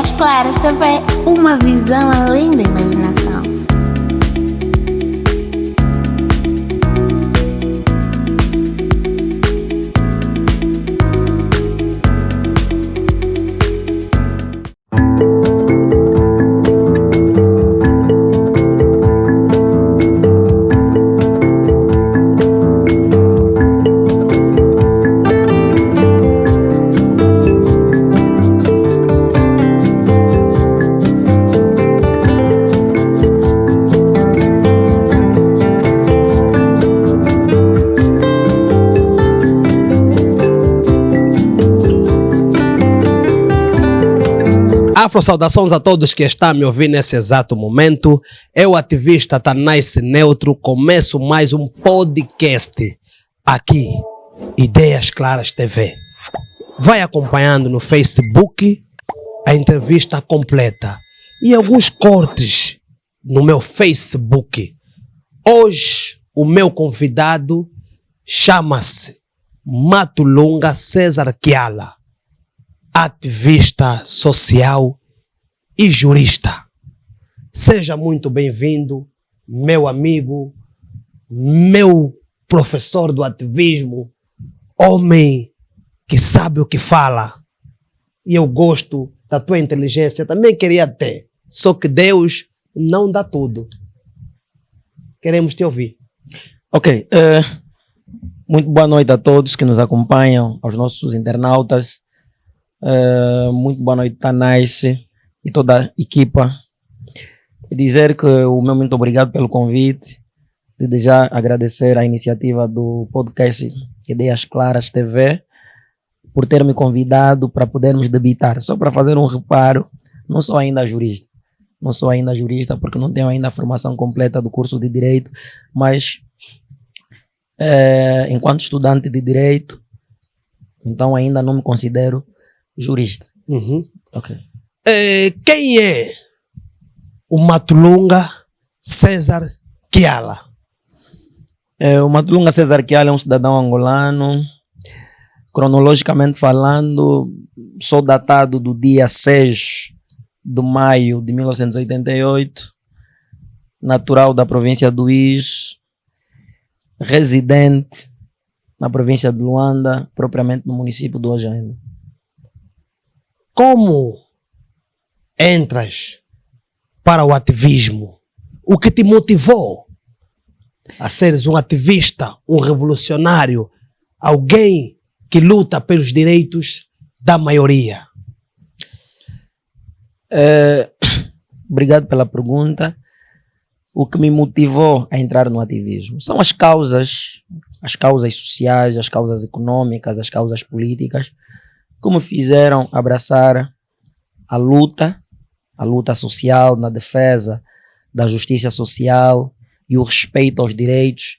Ideias Claras TV, uma visão além da imaginação. Saudações a todos que estão a me ouvir nesse exato momento. Eu, ativista Tanais Neutro, começo mais um podcast aqui, Ideias Claras TV. Vai acompanhando no Facebook a entrevista completa e alguns cortes no meu Facebook. Hoje, o meu convidado chama-se Matulunga César Kiala, ativista social e jurista. Seja muito bem-vindo, meu amigo, meu professor do ativismo, homem que sabe o que fala. E eu gosto da tua inteligência, também queria ter, só que Deus não dá tudo. Queremos te ouvir. Ok, muito boa noite a todos que nos acompanham, aos nossos internautas. Muito boa noite, Tanais e toda a equipa. E dizer que o meu muito obrigado pelo convite. Desde já agradecer a iniciativa do podcast Ideias Claras TV por ter me convidado para podermos debater. Só para fazer um reparo, não sou ainda jurista. Não sou ainda jurista porque não tenho ainda a formação completa do curso de Direito, mas enquanto estudante de Direito, então ainda não me considero jurista. Ok. Quem é o Matulunga César Kiala? O Matulunga César Kiala é um cidadão angolano. Cronologicamente falando, sou datado do dia 6 de maio de 1988, natural da província do Is, residente na província de Luanda, propriamente no município do Ojenda. Como entras para o ativismo? O que te motivou a seres um ativista, um revolucionário, alguém que luta pelos direitos da maioria? Obrigado pela pergunta. O que me motivou a entrar no ativismo são as causas sociais, as causas econômicas, as causas políticas que me fizeram abraçar a luta social na defesa da justiça social e o respeito aos direitos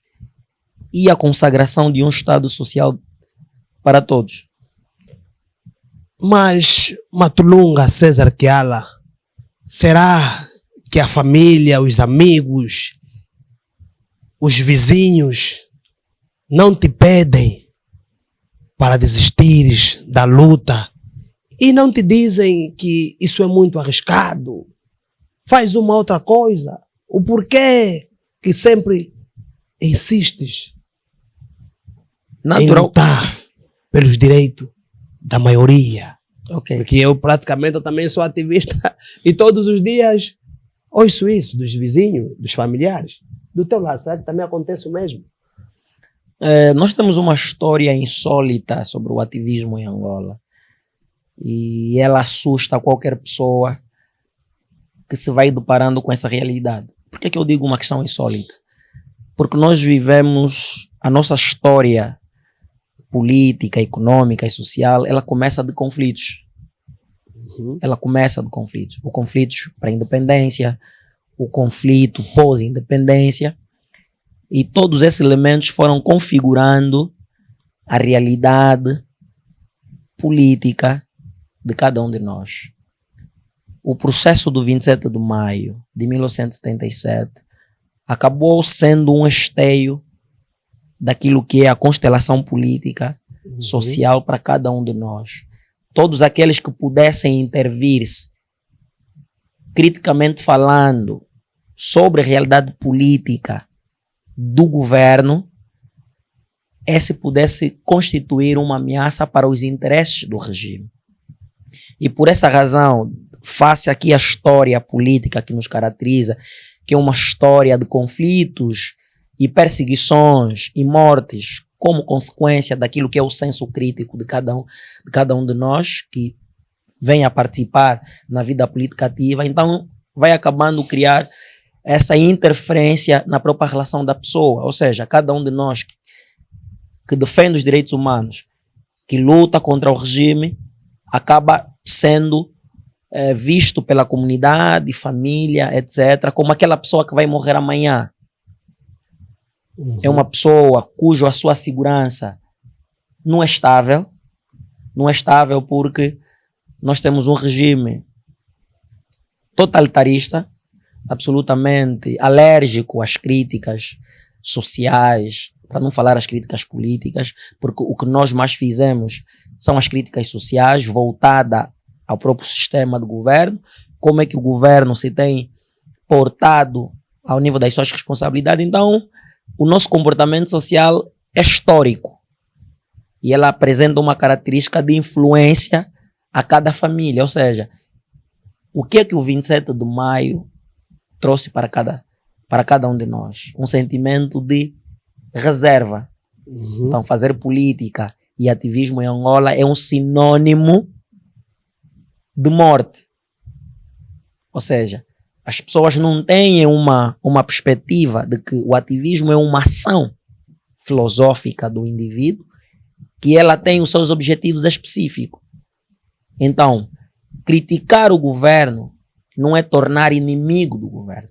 e a consagração de um Estado social para todos. Mas, Matulunga César Kiala, será que a família, os amigos, os vizinhos não te pedem para desistires da luta e não te dizem que isso é muito arriscado? Faz uma outra coisa. O porquê que sempre insistes em lutar pelos direitos da maioria? Okay. Porque eu também sou ativista e todos os dias ouço isso dos vizinhos, dos familiares. Do teu lado, será que também acontece o mesmo? Nós temos uma história insólita sobre o ativismo em Angola e ela assusta qualquer pessoa que se vai deparando com essa realidade. Por que eu digo uma questão insólita? Porque nós vivemos a nossa história política, econômica e social, ela começa de conflitos. Ela começa de conflitos. O conflito para a independência, o conflito pós-independência, e todos esses elementos foram configurando a realidade política de cada um de nós. O processo do 27 de maio de 1977 acabou sendo um esteio daquilo que é a constelação política, social para cada um de nós. Todos aqueles que pudessem intervir criticamente falando, sobre a realidade política do governo, é se pudesse constituir uma ameaça para os interesses do regime. E por essa razão, face aqui a história política que nos caracteriza, que é uma história de conflitos e perseguições e mortes como consequência daquilo que é o senso crítico de cada um de nós que vem a participar na vida política ativa, então vai acabando criar essa interferência na própria relação da pessoa, ou seja, cada um de nós que defende os direitos humanos, que luta contra o regime, acaba sendo visto pela comunidade, família, etc., como aquela pessoa que vai morrer amanhã. É uma pessoa cuja a sua segurança não é estável. Não é estável porque nós temos um regime totalitarista, absolutamente alérgico às críticas sociais, para não falar as críticas políticas, porque o que nós mais fizemos são as críticas sociais voltadas ao próprio sistema de governo, como é que o governo se tem portado ao nível das suas responsabilidades. Então, o nosso comportamento social é histórico e ela apresenta uma característica de influência a cada família, ou seja, o que é que o 27 de maio trouxe para cada um de nós? Um sentimento de reserva. Então, fazer política e ativismo em Angola é um sinônimo de morte. Ou seja, as pessoas não têm uma perspectiva de que o ativismo é uma ação filosófica do indivíduo, que ela tem os seus objetivos específicos. Então, criticar o governo não é tornar inimigo do governo,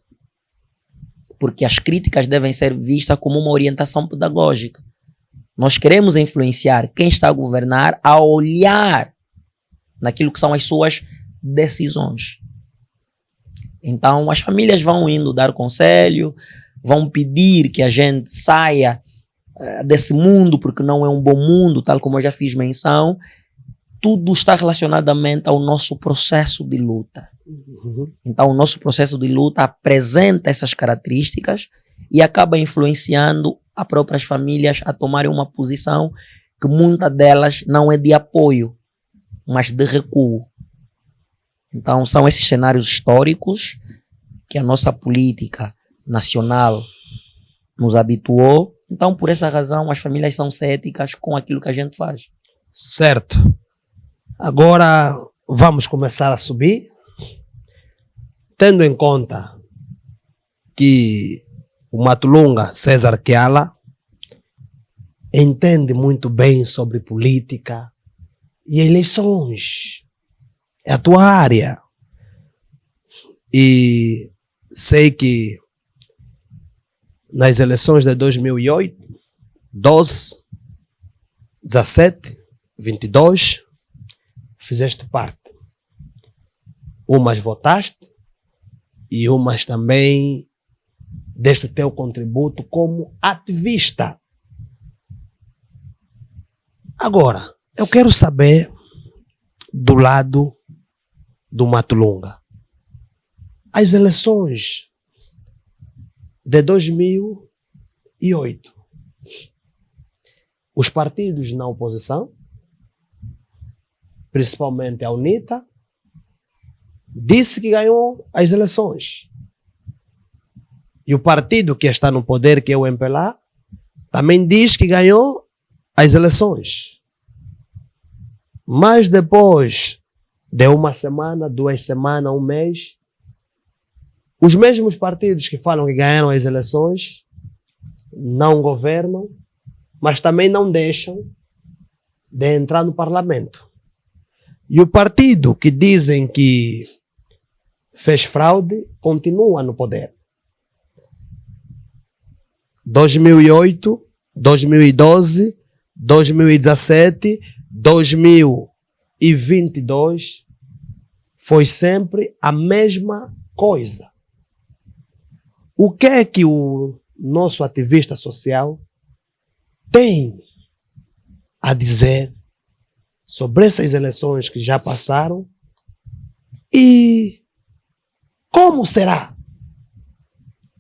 porque as críticas devem ser vistas como uma orientação pedagógica. Nós queremos influenciar quem está a governar a olhar naquilo que são as suas decisões. Então, as famílias vão indo dar conselho, vão pedir que a gente saia desse mundo, porque não é um bom mundo, tal como eu já fiz menção. Tudo está relacionadamente ao nosso processo de luta. Então, o nosso processo de luta apresenta essas características e acaba influenciando as próprias famílias a tomarem uma posição que muitas delas não é de apoio, mas de recuo. Então, são esses cenários históricos que a nossa política nacional nos habituou. Então, por essa razão, as famílias são céticas com aquilo que a gente faz. Certo. Agora vamos começar a subir, tendo em conta que o Matulunga César Kiala entende muito bem sobre política e eleições. É a tua área. E sei que nas eleições de 2008, 12, 17, 22, fizeste parte. Umas votaste e umas também deste o teu contributo como ativista. Agora, eu quero saber do lado do Matulunga. As eleições de 2008. Os partidos na oposição, principalmente a UNITA, disse que ganhou as eleições. E o partido que está no poder, que é o MPLA, também diz que ganhou as eleições. Mas depois de uma semana, 2 semanas, 1 mês, os mesmos partidos que falam que ganharam as eleições não governam, mas também não deixam de entrar no parlamento. E o partido que dizem que fez fraude continua no poder. 2008, 2012, 2017, 2022 foi sempre a mesma coisa. O que é que o nosso ativista social tem a dizer sobre essas eleições que já passaram e Como será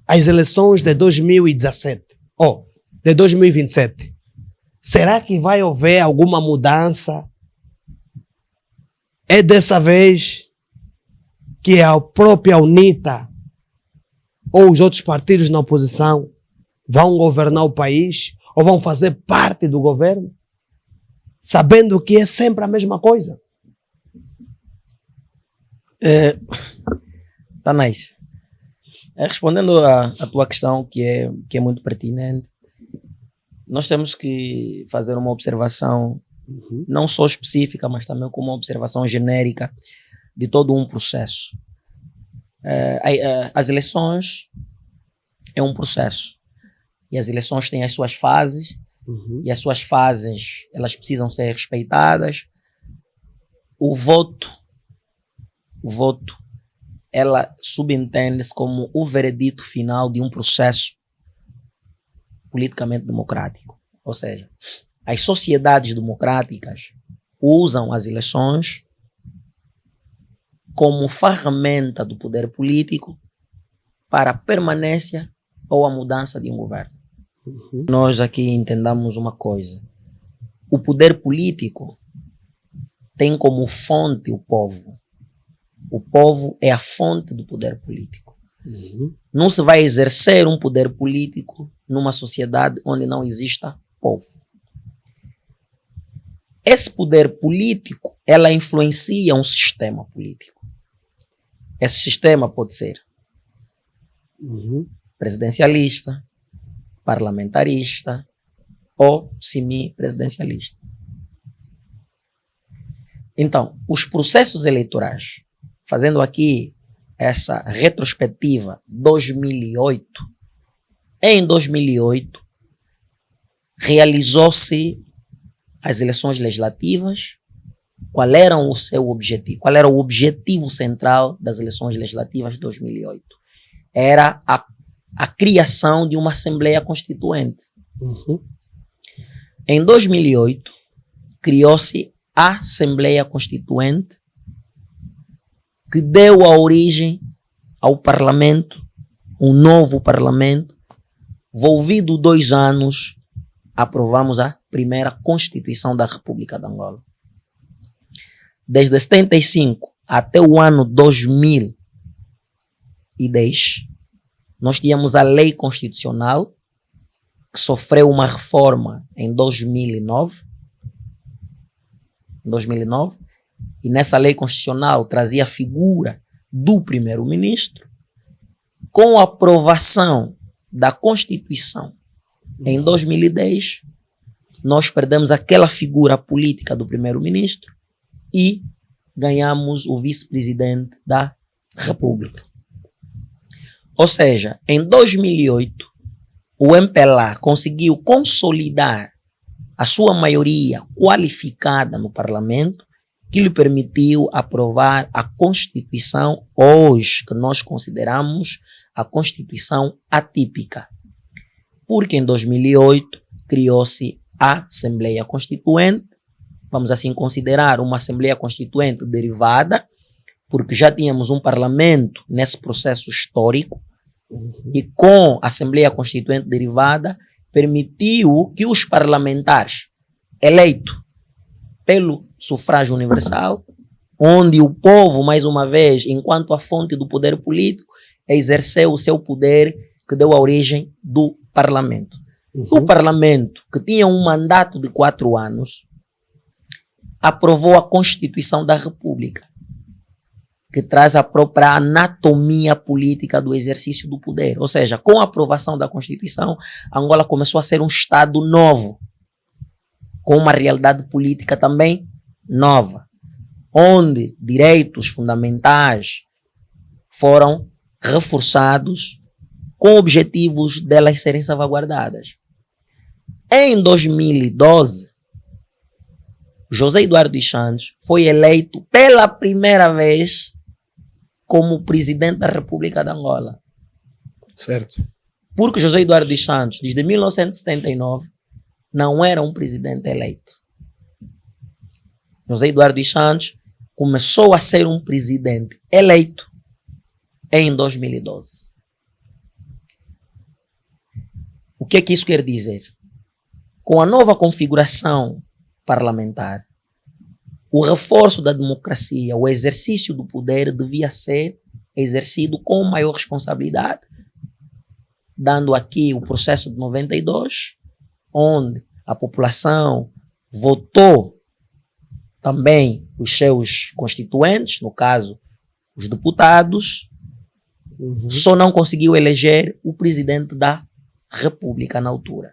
as eleições de 2017 ou de 2027? Será que vai haver alguma mudança? É dessa vez que a própria UNITA ou os outros partidos na oposição vão governar o país ou vão fazer parte do governo, sabendo que é sempre a mesma coisa? Tá nice. Respondendo à tua questão, que é muito pertinente, nós temos que fazer uma observação não só específica, mas também como uma observação genérica de todo um processo. As eleições é um processo. E as eleições têm as suas fases, e as suas fases, elas precisam ser respeitadas. O voto, ela subentende-se como o veredito final de um processo politicamente democrático. Ou seja, as sociedades democráticas usam as eleições como ferramenta do poder político para a permanência ou a mudança de um governo. Nós aqui entendamos uma coisa. O poder político tem como fonte o povo. O povo é a fonte do poder político. Não se vai exercer um poder político numa sociedade onde não exista povo. Esse poder político, ela influencia um sistema político. Esse sistema pode ser presidencialista, parlamentarista ou semi-presidencialista. Então, os processos eleitorais, fazendo aqui essa retrospectiva 2008, em 2008 realizou-se as eleições legislativas. Qual era o seu objetivo? Qual era o objetivo central das eleições legislativas de 2008? Era a criação de uma Assembleia Constituinte. Em 2008, criou-se a Assembleia Constituinte, que deu a origem ao Parlamento, um novo Parlamento. Volvido 2 anos, aprovamos a primeira Constituição da República de Angola. Desde 75 até o ano 2010, nós tínhamos a Lei Constitucional, que sofreu uma reforma em 2009. E nessa Lei Constitucional trazia a figura do primeiro-ministro. Com a aprovação da Constituição em 2010, nós perdemos aquela figura política do primeiro-ministro e ganhamos o vice-presidente da República. Ou seja, em 2008, o MPLA conseguiu consolidar a sua maioria qualificada no Parlamento, que lhe permitiu aprovar a Constituição hoje, que nós consideramos a Constituição atípica. Porque em 2008 criou-se a Assembleia Constituinte, vamos assim considerar uma Assembleia Constituinte derivada, porque já tínhamos um Parlamento nesse processo histórico, e com a Assembleia Constituinte derivada, permitiu que os parlamentares eleitos pelo sufrágio universal, onde o povo, mais uma vez, enquanto a fonte do poder político, exerceu o seu poder que deu a origem do Parlamento. O Parlamento, que tinha um mandato de 4 anos, aprovou a Constituição da República, que traz a própria anatomia política do exercício do poder. Ou seja, com a aprovação da Constituição, Angola começou a ser um Estado novo, com uma realidade política também nova, onde direitos fundamentais foram reforçados com objetivos delas serem salvaguardadas. Em 2012, José Eduardo dos Santos foi eleito pela primeira vez como presidente da República de Angola. Certo. Porque José Eduardo dos Santos, desde 1979, não era um presidente eleito. José Eduardo dos Santos começou a ser um presidente eleito em 2012. O que é que isso quer dizer? Com a nova configuração parlamentar, o reforço da democracia, o exercício do poder devia ser exercido com maior responsabilidade, dando aqui o processo de 92, onde a população votou também os seus constituintes, no caso, os deputados, só não conseguiu eleger o presidente da República na altura.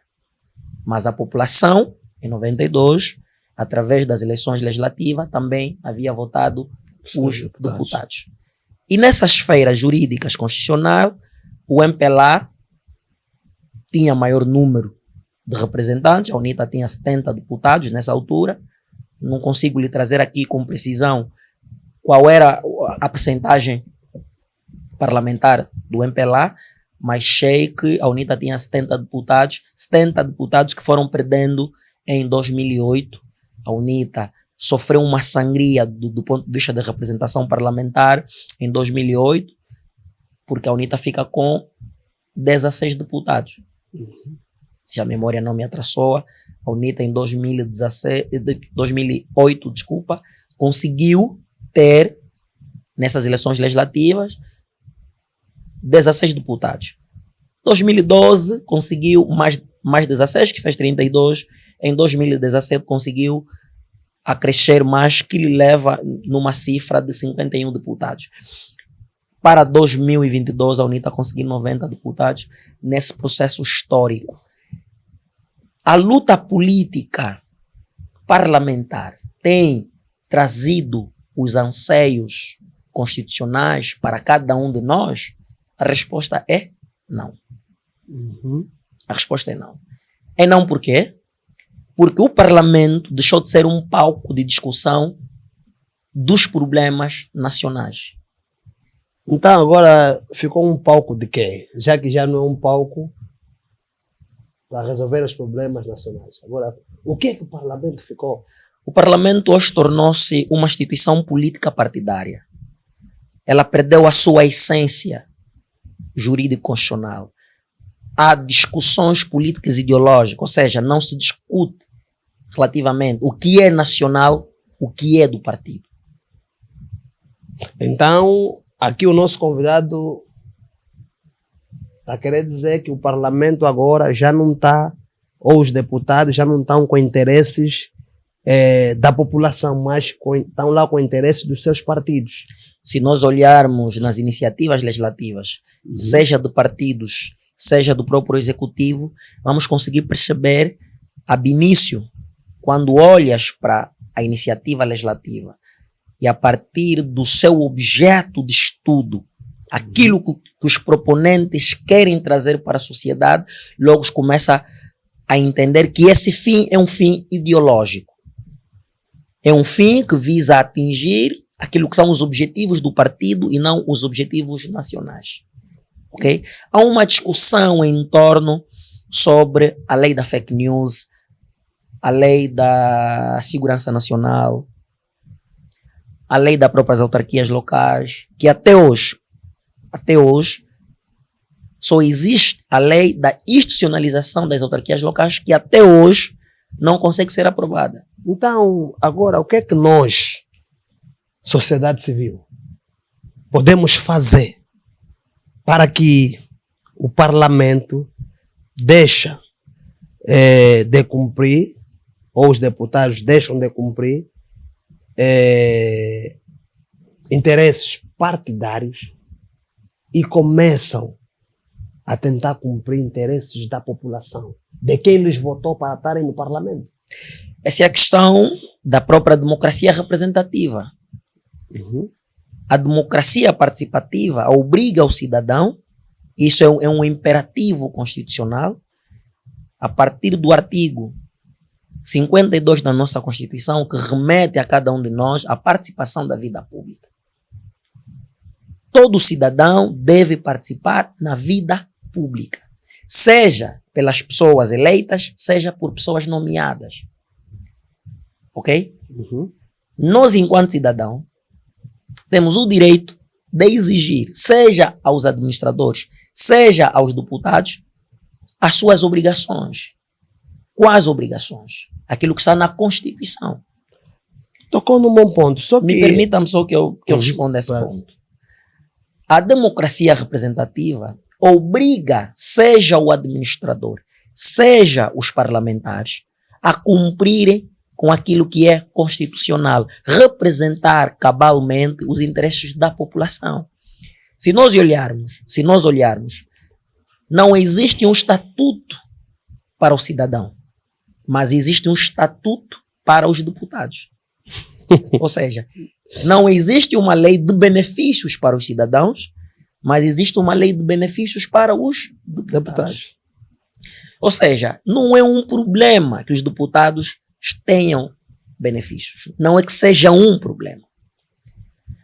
Mas a população, em 92, através das eleições legislativas, também havia votado os deputados. E nessas esferas jurídicas constitucionais, o MPLA tinha maior número de representantes, a UNITA tinha 70 deputados nessa altura. Não consigo lhe trazer aqui com precisão qual era a percentagem parlamentar do MPLA, mas sei que a UNITA tinha 70 deputados que foram perdendo em 2008. A UNITA sofreu uma sangria do ponto de vista da representação parlamentar em 2008, porque a UNITA fica com 16 deputados. Se a memória não me atrasou, a UNITA em 2008, conseguiu ter, nessas eleições legislativas, 16 deputados. 2012 conseguiu mais 16, que fez 32. Em 2017 conseguiu acrescer mais, que lhe leva numa cifra de 51 deputados. Para 2022 a UNITA conseguiu 90 deputados nesse processo histórico. A luta política parlamentar tem trazido os anseios constitucionais para cada um de nós? A resposta é não. A resposta é não. É não por quê? Porque o parlamento deixou de ser um palco de discussão dos problemas nacionais. Então agora ficou um palco de quê? Já que já não é um palco para resolver os problemas nacionais. Agora, o que é que o parlamento ficou? O parlamento hoje tornou-se uma instituição política partidária. Ela perdeu a sua essência jurídico-constitucional. Há discussões políticas ideológicas, ou seja, não se discute relativamente o que é nacional, o que é do partido. Então, aqui o nosso convidado está querendo dizer que o parlamento agora já não está, ou os deputados já não estão com interesses da população, mas estão lá com interesses dos seus partidos. Se nós olharmos nas iniciativas legislativas, seja de partidos, seja do próprio executivo, vamos conseguir perceber, ab início, quando olhas para a iniciativa legislativa e a partir do seu objeto de estudo, aquilo que os proponentes querem trazer para a sociedade, logo começa a entender que esse fim é um fim ideológico. É um fim que visa atingir aquilo que são os objetivos do partido e não os objetivos nacionais. Okay? Há uma discussão em torno sobre a lei da fake news, a lei da segurança nacional, a lei das próprias autarquias locais, que até hoje, só existe a lei da institucionalização das autarquias locais, que até hoje não consegue ser aprovada. Então, agora, o que é que nós, sociedade civil, podemos fazer para que o parlamento deixe de cumprir, ou os deputados deixam de cumprir, interesses partidários e começam a tentar cumprir interesses da população, de quem lhes votou para estarem no parlamento? Essa é a questão da própria democracia representativa. A democracia participativa obriga o cidadão, isso é um imperativo constitucional, a partir do artigo 52 da nossa Constituição, que remete a cada um de nós a participação da vida pública. Todo cidadão deve participar na vida pública, seja pelas pessoas eleitas, seja por pessoas nomeadas. Ok? Nós, enquanto cidadão, temos o direito de exigir, seja aos administradores, seja aos deputados, as suas obrigações. Quais obrigações? Aquilo que está na Constituição. Tocou num bom ponto. Só que... Me permitam só que eu responda a esse ponto. A democracia representativa obriga, seja o administrador, seja os parlamentares, a cumprirem com aquilo que é constitucional, representar cabalmente os interesses da população. Se nós olharmos, não existe um estatuto para o cidadão, mas existe um estatuto para os deputados. Ou seja, não existe uma lei de benefícios para os cidadãos, mas existe uma lei de benefícios para os deputados. Ou seja, não é um problema que os deputados tenham benefícios. Não é que seja um problema.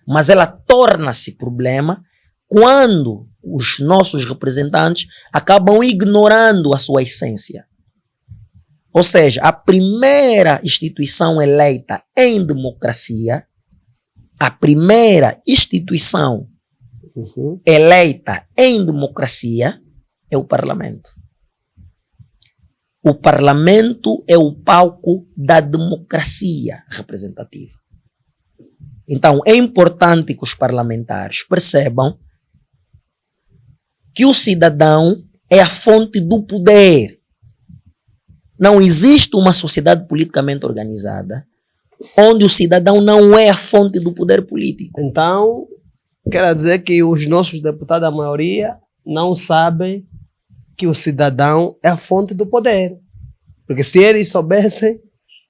Mas ela torna-se problema quando os nossos representantes acabam ignorando a sua essência. Ou seja, a primeira instituição eleita em democracia, a primeira instituição eleita em democracia é o parlamento. O parlamento é o palco da democracia representativa. Então, é importante que os parlamentares percebam que o cidadão é a fonte do poder. Não existe uma sociedade politicamente organizada onde o cidadão não é a fonte do poder político. Então, quer dizer que os nossos deputados, a maioria, não sabem que o cidadão é a fonte do poder. Porque se eles soubessem,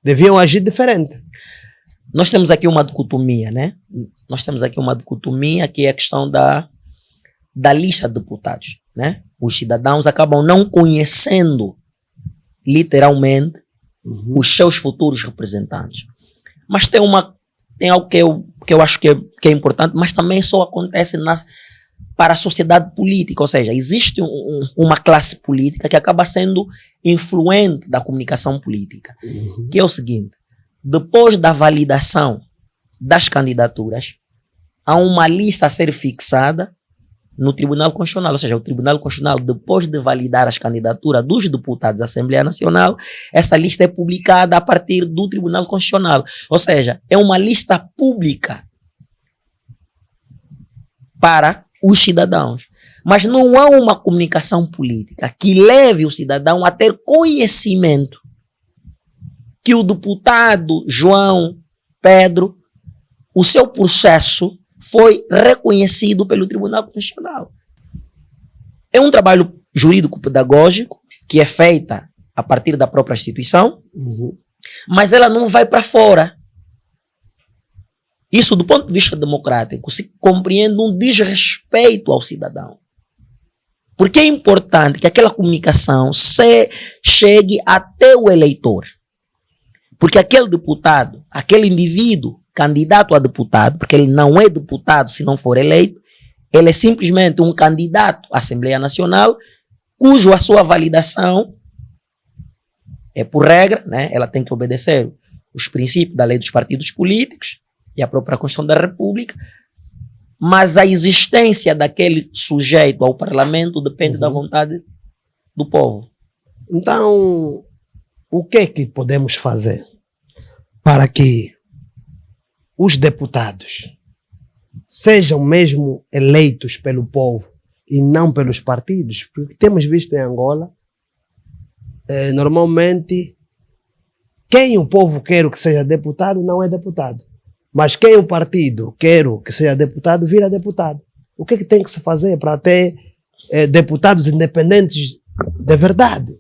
deviam agir diferente. Nós temos aqui uma dicotomia, né? Nós temos aqui uma dicotomia que é a questão da lista de deputados, né? Os cidadãos acabam não conhecendo literalmente os seus futuros representantes. Mas tem algo que eu acho que é importante, mas também só acontece para a sociedade política, ou seja, existe uma classe política que acaba sendo influente da comunicação política, que é o seguinte: depois da validação das candidaturas, há uma lista a ser fixada no Tribunal Constitucional, ou seja, o Tribunal Constitucional, depois de validar as candidaturas dos deputados da Assembleia Nacional, essa lista é publicada a partir do Tribunal Constitucional, ou seja, é uma lista pública para os cidadãos. Mas não há uma comunicação política que leve o cidadão a ter conhecimento que o deputado João Pedro, o seu processo foi reconhecido pelo Tribunal Constitucional. É um trabalho jurídico-pedagógico que é feita a partir da própria instituição, mas ela não vai para fora. Isso, do ponto de vista democrático, se compreende um desrespeito ao cidadão. Porque é importante que aquela comunicação chegue até o eleitor. Porque aquele deputado, aquele indivíduo, candidato a deputado, porque ele não é deputado se não for eleito, ele é simplesmente um candidato à Assembleia Nacional, cujo a sua validação é por regra, né? Ela tem que obedecer os princípios da lei dos partidos políticos e a própria Constituição da República, mas a existência daquele sujeito ao parlamento depende da vontade do povo. Então, o que é que podemos fazer para que os deputados sejam mesmo eleitos pelo povo e não pelos partidos? Porque temos visto em Angola, normalmente, quem o povo quer que seja deputado não é deputado. Mas quem o partido quer que seja deputado, vira deputado. O que é que tem que se fazer para ter deputados independentes de verdade?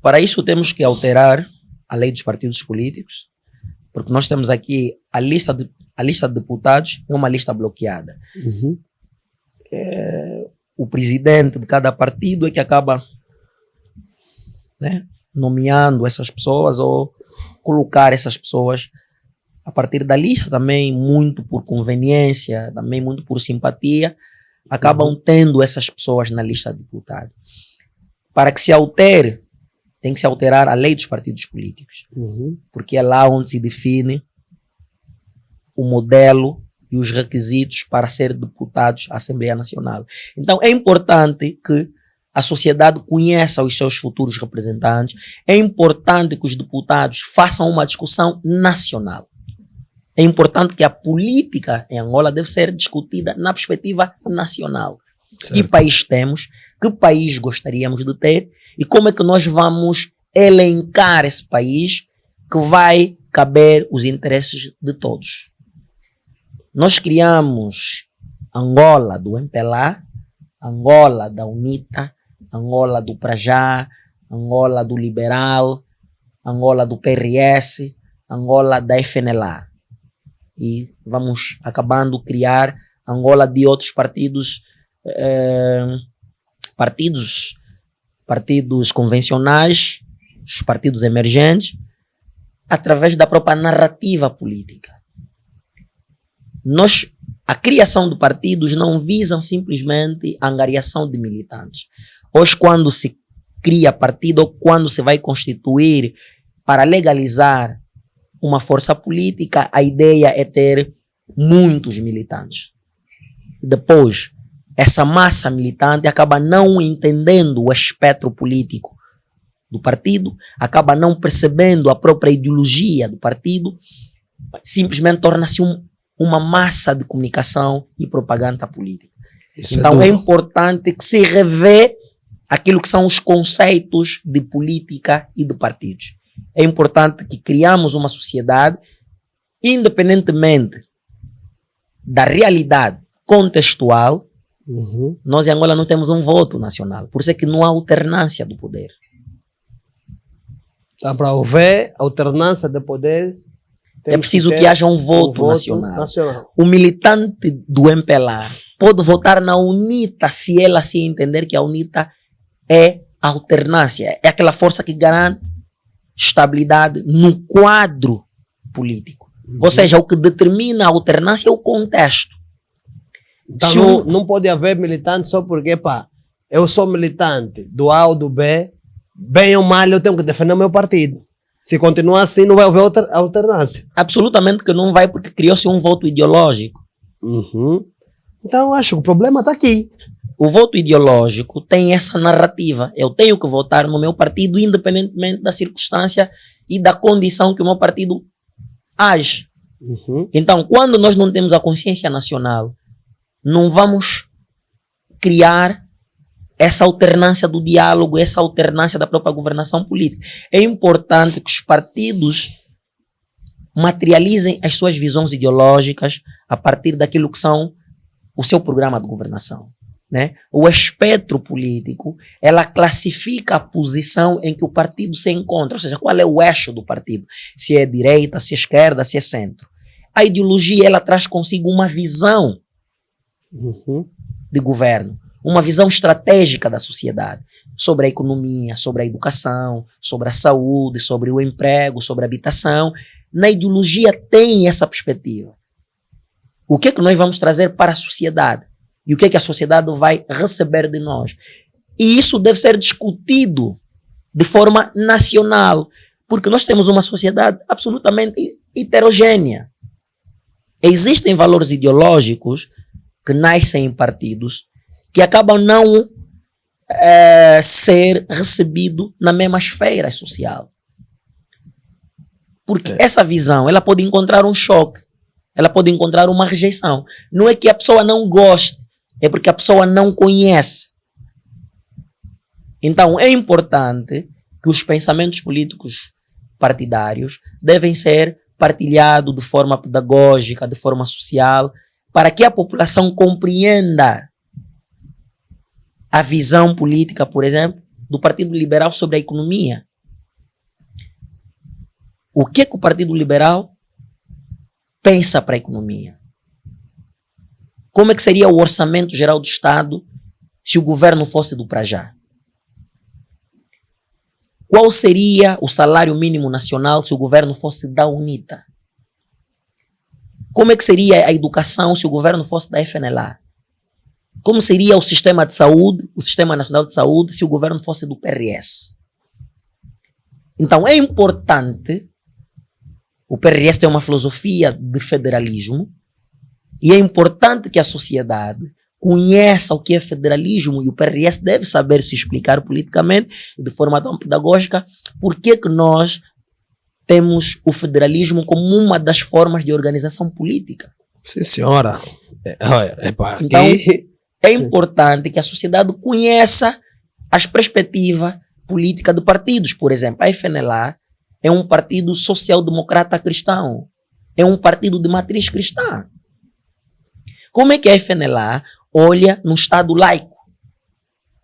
Para isso temos que alterar a lei dos partidos políticos, porque nós temos aqui a lista de deputados, é uma lista bloqueada. O presidente de cada partido é que acaba, né, nomeando essas pessoas ou colocar essas pessoas a partir da lista, também muito por conveniência, também muito por simpatia, acabam tendo essas pessoas na lista de deputados. Para que se altere, tem que se alterar a lei dos partidos políticos, porque é lá onde se define o modelo e os requisitos para ser deputados à Assembleia Nacional. Então é importante que a sociedade conheça os seus futuros representantes, é importante que os deputados façam uma discussão nacional. É importante que a política em Angola deve ser discutida na perspectiva nacional. Certo. Que país temos, que país gostaríamos de ter e como é que nós vamos elencar esse país que vai caber os interesses de todos. Nós criamos Angola do MPLA, Angola da UNITA, Angola do Prajá, Angola do Liberal, Angola do PRS, Angola da FNLA. E vamos acabando criar Angola de outros partidos, partidos convencionais, os partidos emergentes, através da própria narrativa política. A criação de partidos não visam simplesmente a angariação de militantes. Hoje, quando se cria partido ou quando se vai constituir para legalizar uma força política, a ideia é ter muitos militantes. Depois, essa massa militante acaba não entendendo o espectro político do partido, acaba não percebendo a própria ideologia do partido, simplesmente torna-se uma massa de comunicação e propaganda política. Isso Então é duro. importante que se revê aquilo que são os conceitos de política e de partidos. É importante que criamos uma sociedade, independentemente da realidade contextual. Uhum. Nós em Angola não temos um voto nacional, por isso é que não há alternância do poder. Então, para haver alternância de poder, É temos preciso ter que haja um voto nacional. O militante do MPLA pode votar na UNITA se ela se entender que a UNITA é a alternância, é aquela força que garante estabilidade no quadro político. Ou seja, o que determina a alternância é o contexto. Então não pode haver militante só porque, pá, eu sou militante do A ou do B, bem ou mal eu tenho que defender o meu partido. Se continuar assim, não vai haver outra alternância. Absolutamente que não vai, porque criou-se um voto ideológico. Uhum. Então eu acho que o problema está aqui. O voto ideológico tem essa narrativa. Eu tenho que votar no meu partido independentemente da circunstância e da condição que o meu partido age. Uhum. Então, quando nós não temos a consciência nacional, não vamos criar essa alternância do diálogo, essa alternância da própria governação política. É importante que os partidos materializem as suas visões ideológicas a partir daquilo que são o seu programa de governação. Né? O espectro político, ela classifica a posição em que o partido se encontra, ou seja, qual é o eixo do partido, se é direita, se é esquerda, se é centro. A ideologia, ela traz consigo uma visão de governo, uma visão estratégica da sociedade, sobre a economia, sobre a educação, sobre a saúde, sobre o emprego, sobre a habitação. Na ideologia tem essa perspectiva. O que é que nós vamos trazer para a sociedade? E o que é que a sociedade vai receber de nós? E isso deve ser discutido de forma nacional, porque nós temos uma sociedade absolutamente heterogênea. Existem valores ideológicos que nascem em partidos que acabam não ser recebidos na mesma esfera social. Porque essa visão, ela pode encontrar um choque, ela pode encontrar uma rejeição. Não é que a pessoa não goste, é porque a pessoa não conhece. Então, é importante que os pensamentos políticos partidários devem ser partilhados de forma pedagógica, de forma social, para que a população compreenda a visão política, por exemplo, do Partido Liberal sobre a economia. O que o Partido Liberal pensa para a economia? Como é que seria o orçamento geral do Estado se o governo fosse do Prajá? Qual seria o salário mínimo nacional se o governo fosse da UNITA? Como é que seria a educação se o governo fosse da FNLA? Como seria o sistema de saúde, o Sistema Nacional de Saúde, se o governo fosse do PRS? Então é importante, o PRS tem uma filosofia de federalismo, E é importante que a sociedade conheça o que é federalismo, e o PRS deve saber se explicar politicamente e de forma tão pedagógica por que nós temos o federalismo como uma das formas de organização política. Sim, senhora. Então, é importante que a sociedade conheça as perspectivas políticas de partidos. Por exemplo, a FNLA é um partido social-democrata cristão. É um partido de matriz cristã. Como é que a FNLA olha no Estado laico?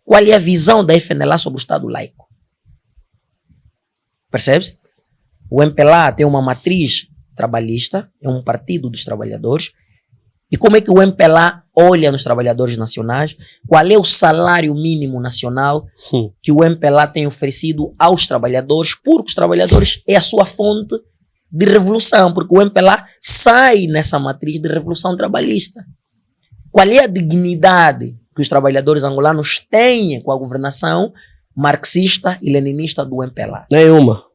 Qual é a visão da FNLA sobre o Estado laico? Percebe-se? O MPLA tem uma matriz trabalhista, é um partido dos trabalhadores. E como é que o MPLA olha nos trabalhadores nacionais? Qual é o salário mínimo nacional que o MPLA tem oferecido aos trabalhadores? Porque os trabalhadores é a sua fonte de revolução, porque o MPLA sai nessa matriz de revolução trabalhista. Qual é a dignidade que os trabalhadores angolanos têm com a governação marxista e leninista do MPLA? Nenhuma.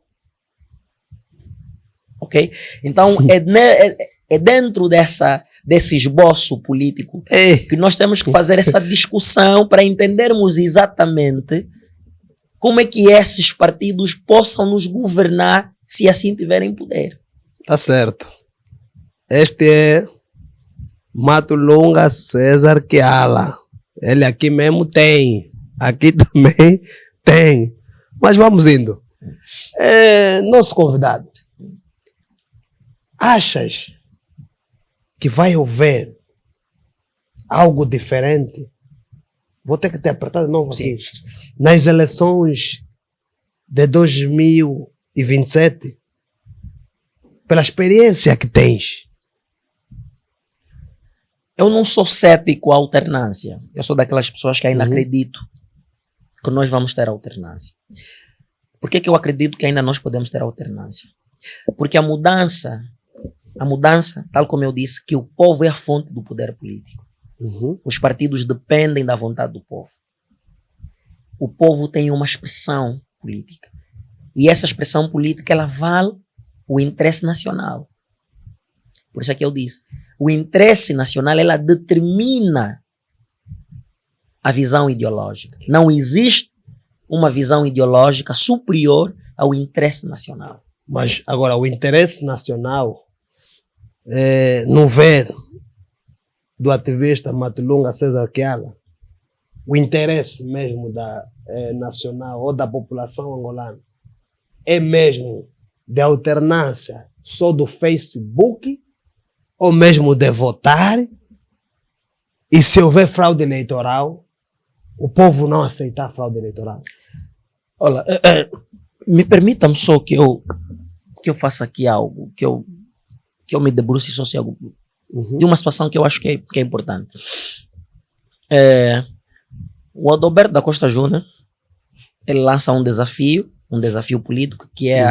Ok? Então, é dentro desse esboço político que nós temos que fazer essa discussão para entendermos exatamente como é que esses partidos possam nos governar se assim tiverem poder. Tá certo. Este é Matulunga César Kiala. Ele aqui mesmo tem. Aqui também tem. Mas vamos indo. Nosso convidado. Achas que vai haver algo diferente? Vou ter que te apertar de novo aqui. Nas eleições de 2027, pela experiência que tens. Eu não sou cético à alternância. Eu sou daquelas pessoas que ainda acredito que nós vamos ter alternância. Por que eu acredito que ainda nós podemos ter alternância? Porque a mudança, tal como eu disse, que o povo é a fonte do poder político. Os partidos dependem da vontade do povo. O povo tem uma expressão política. E essa expressão política, ela vale o interesse nacional. Por isso é que eu disse, o interesse nacional, ela determina a visão ideológica. Não existe uma visão ideológica superior ao interesse nacional. Mas agora, o interesse nacional, no ver do ativista Matulunga César Kiala, o interesse mesmo da nacional ou da população angolana é mesmo de alternância só do Facebook ou mesmo de votar, e se houver fraude eleitoral, o povo não aceitar fraude eleitoral? Olha, me permitam só que eu faça aqui algo, que eu me debruce só de uma situação que eu acho que é importante. O Adalberto da Costa Júnior, ele lança um desafio político, que é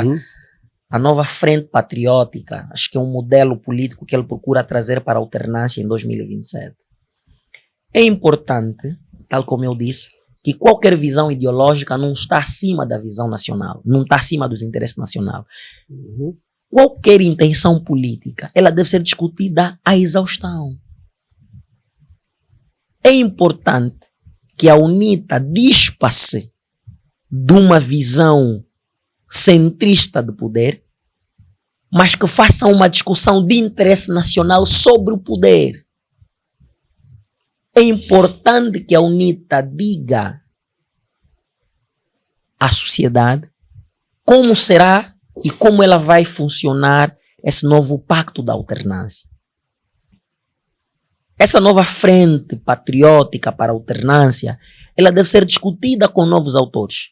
a nova frente patriótica. Acho que é um modelo político que ele procura trazer para a alternância em 2027. É importante, tal como eu disse, que qualquer visão ideológica não está acima da visão nacional, não está acima dos interesses nacionais. Qualquer intenção política, ela deve ser discutida à exaustão. É importante que a UNITA dispa-se de uma visão centrista de poder, mas que faça uma discussão de interesse nacional sobre o poder. É importante que a UNITA diga à sociedade como será e como ela vai funcionar esse novo pacto da alternância. Essa nova frente patriótica para a alternância, ela deve ser discutida com novos autores.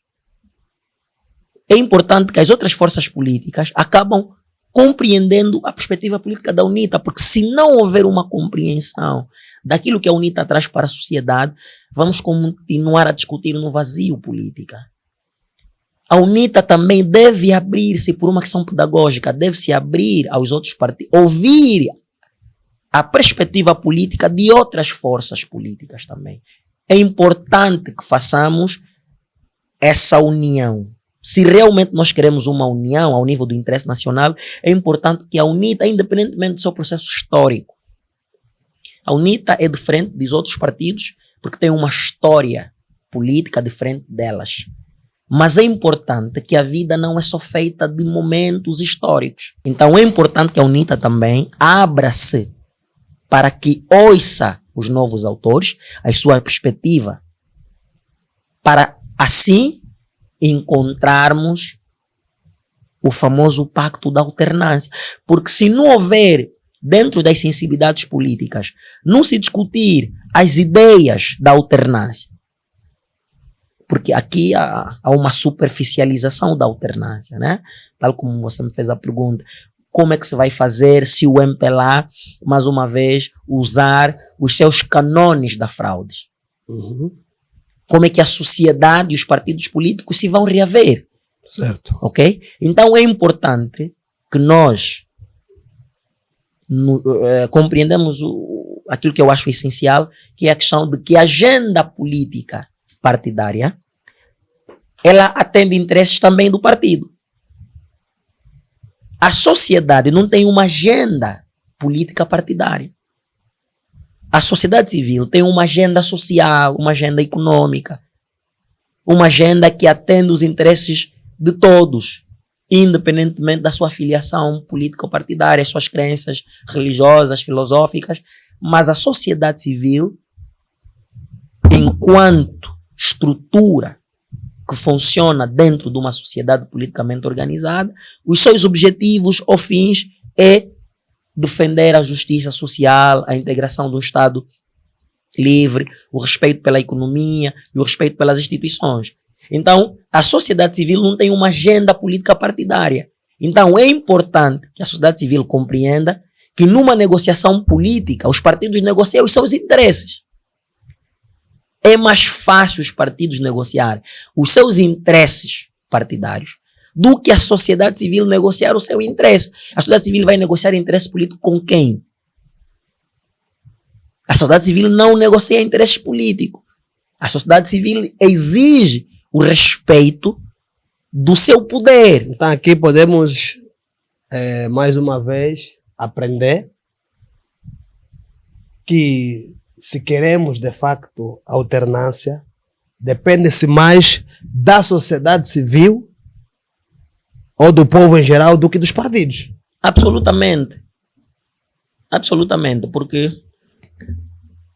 É importante que as outras forças políticas acabam compreendendo a perspectiva política da UNITA, porque se não houver uma compreensão daquilo que a UNITA traz para a sociedade, vamos continuar a discutir no vazio política. A UNITA também deve abrir-se por uma questão pedagógica, deve se abrir aos outros partidos, ouvir a perspectiva política de outras forças políticas também. É importante que façamos essa união. Se realmente nós queremos uma união ao nível do interesse nacional, é importante que a UNITA, independentemente do seu processo histórico, A UNITA é diferente dos outros partidos porque tem uma história política diferente delas. Mas é importante que a vida não é só feita de momentos históricos. Então é importante que a UNITA também abra-se para que ouça os novos autores, a sua perspectiva, para assim encontrarmos o famoso pacto da alternância. Porque se não houver, dentro das sensibilidades políticas, não se discutir as ideias da alternância, porque aqui há uma superficialização da alternância, né? Tal como você me fez a pergunta, como é que se vai fazer se o MPLA, mais uma vez, usar os seus canones da fraude? Uhum. Como é que a sociedade e os partidos políticos se vão reaver? Certo. Ok? Então é importante que nós compreendamos aquilo que eu acho essencial, que é a questão de que a agenda política partidária, ela atende interesses também do partido. A sociedade não tem uma agenda política partidária. A sociedade civil tem uma agenda social, uma agenda econômica, uma agenda que atende os interesses de todos, independentemente da sua filiação política ou partidária, suas crenças religiosas, filosóficas. Mas a sociedade civil, enquanto estrutura que funciona dentro de uma sociedade politicamente organizada, os seus objetivos ou fins é defender a justiça social, a integração do Estado livre, o respeito pela economia e o respeito pelas instituições. Então, a sociedade civil não tem uma agenda política partidária. Então, é importante que a sociedade civil compreenda que numa negociação política, os partidos negociam os seus interesses. É mais fácil os partidos negociar os seus interesses partidários do que a sociedade civil negociar o seu interesse. A sociedade civil vai negociar interesse político com quem? A sociedade civil não negocia interesses políticos. A sociedade civil exige o respeito do seu poder. Então aqui podemos, mais uma vez, aprender que se queremos de facto alternância, depende-se mais da sociedade civil ou do povo em geral do que dos partidos. Absolutamente. Absolutamente, porque,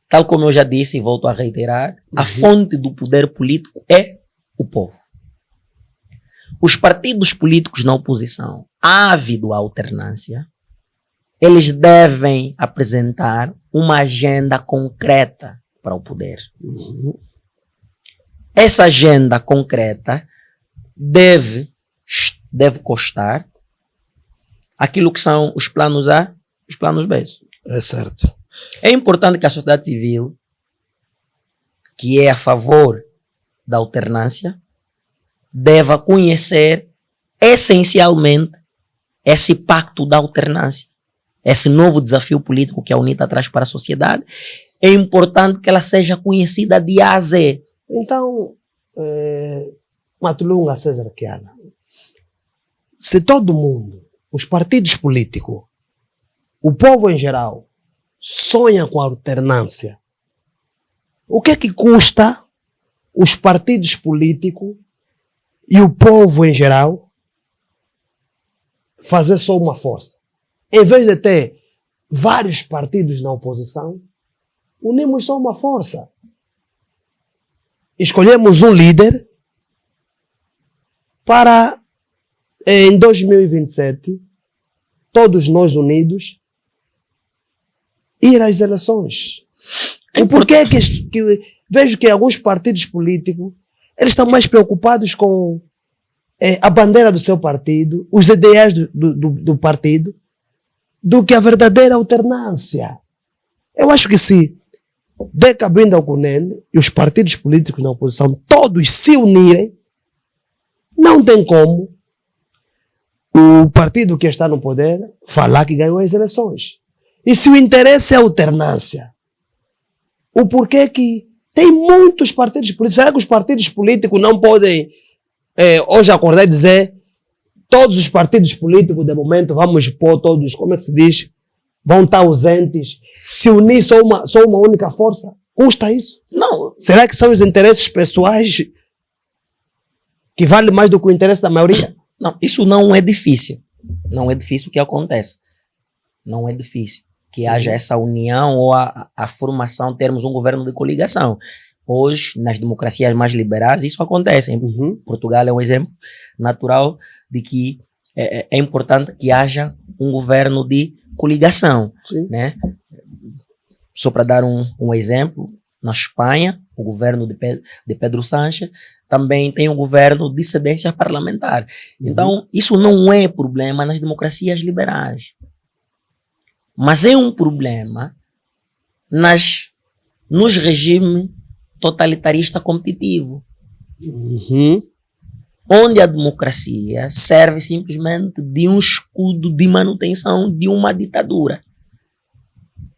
tal como eu já disse e volto a reiterar, a fonte do poder político é o povo. Os partidos políticos na oposição, ávidos à alternância, eles devem apresentar uma agenda concreta para o poder. Essa agenda concreta deve constar aquilo que são os planos A e os planos B. É certo. É importante que a sociedade civil, que é a favor da alternância, deva conhecer essencialmente esse pacto da alternância, esse novo desafio político que a UNITA traz para a sociedade. É importante que ela seja conhecida de A a Z. Então, Matulunga César Kiana, se todo mundo, os partidos políticos, o povo em geral, sonha com a alternância, o que é que custa os partidos políticos e o povo em geral fazer só uma força? Em vez de ter vários partidos na oposição, unimos só uma força. Escolhemos um líder para, em 2027, todos nós unidos, ir às eleições. E por que vejo que alguns partidos políticos eles estão mais preocupados com a bandeira do seu partido, os ideais do partido, do que a verdadeira alternância? Eu acho que se Deca Brinda Alcunene e os partidos políticos na oposição todos se unirem, não tem como o partido que está no poder falar que ganhou as eleições. E se o interesse é a alternância, o porquê que tem muitos partidos políticos? Será que os partidos políticos não podem hoje acordar e dizer todos os partidos políticos de momento vamos pôr todos, como é que se diz, vão estar ausentes. Se unir só uma única força, custa isso? Não, Será que são os interesses pessoais que valem mais do que o interesse da maioria? não, isso não é difícil. Não é difícil que aconteça. Não é difícil que haja essa união ou a formação, termos um governo de coligação. Hoje, nas democracias mais liberais, isso acontece. Portugal é um exemplo natural de que é importante que haja um governo de coligação. Sim. Né? Só para dar um exemplo, na Espanha, o governo de Pedro Sánchez também tem um governo de cedência parlamentar. Então, isso não é problema nas democracias liberais. Mas é um problema nos regimes totalitarista competitivo, onde a democracia serve simplesmente de um escudo de manutenção de uma ditadura.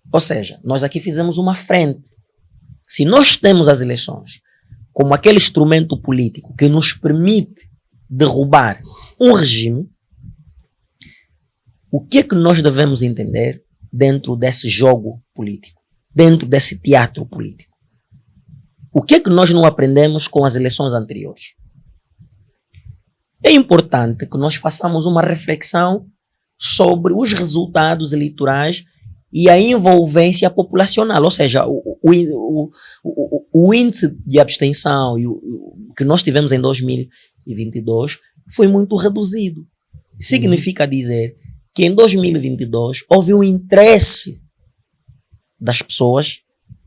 Ou seja, nós aqui fizemos uma frente. Se nós temos as eleições como aquele instrumento político que nos permite derrubar um regime, o que é que nós devemos entender dentro desse jogo político, dentro desse teatro político? O que é que nós não aprendemos com as eleições anteriores? É importante que nós façamos uma reflexão sobre os resultados eleitorais e a envolvência populacional, ou seja, o índice de abstenção que nós tivemos em 2022 foi muito reduzido. Significa dizer que em 2022 houve um interesse das pessoas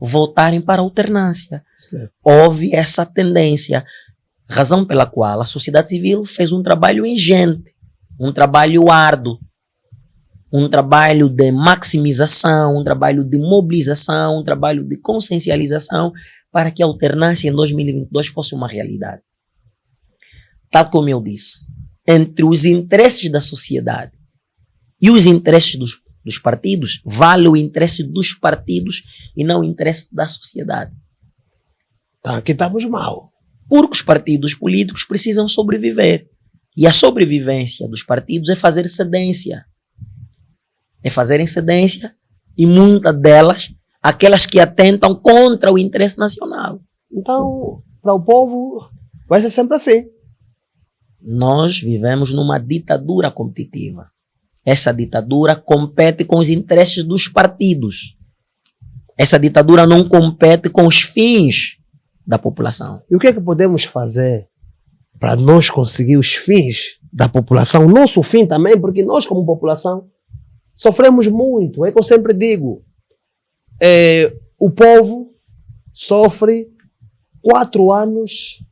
voltarem para a alternância. Certo. Houve essa tendência, razão pela qual a sociedade civil fez um trabalho ingente, um trabalho árduo, um trabalho de maximização, um trabalho de mobilização, um trabalho de consciencialização para que a alternância em 2022 fosse uma realidade. Tal como eu disse, entre os interesses da sociedade e os interesses dos partidos, vale o interesse dos partidos e não o interesse da sociedade. Então, aqui estamos mal. Porque os partidos políticos precisam sobreviver. E a sobrevivência dos partidos é fazer cedência. É fazerem cedência e muitas delas, aquelas que atentam contra o interesse nacional. Então, para o povo, vai ser sempre assim. Nós vivemos numa ditadura competitiva. Essa ditadura compete com os interesses dos partidos. Essa ditadura não compete com os fins da população. E o que é que podemos fazer para nós conseguir os fins da população? O nosso fim também, porque nós como população sofremos muito. É que eu sempre digo, o povo sofre 4 anos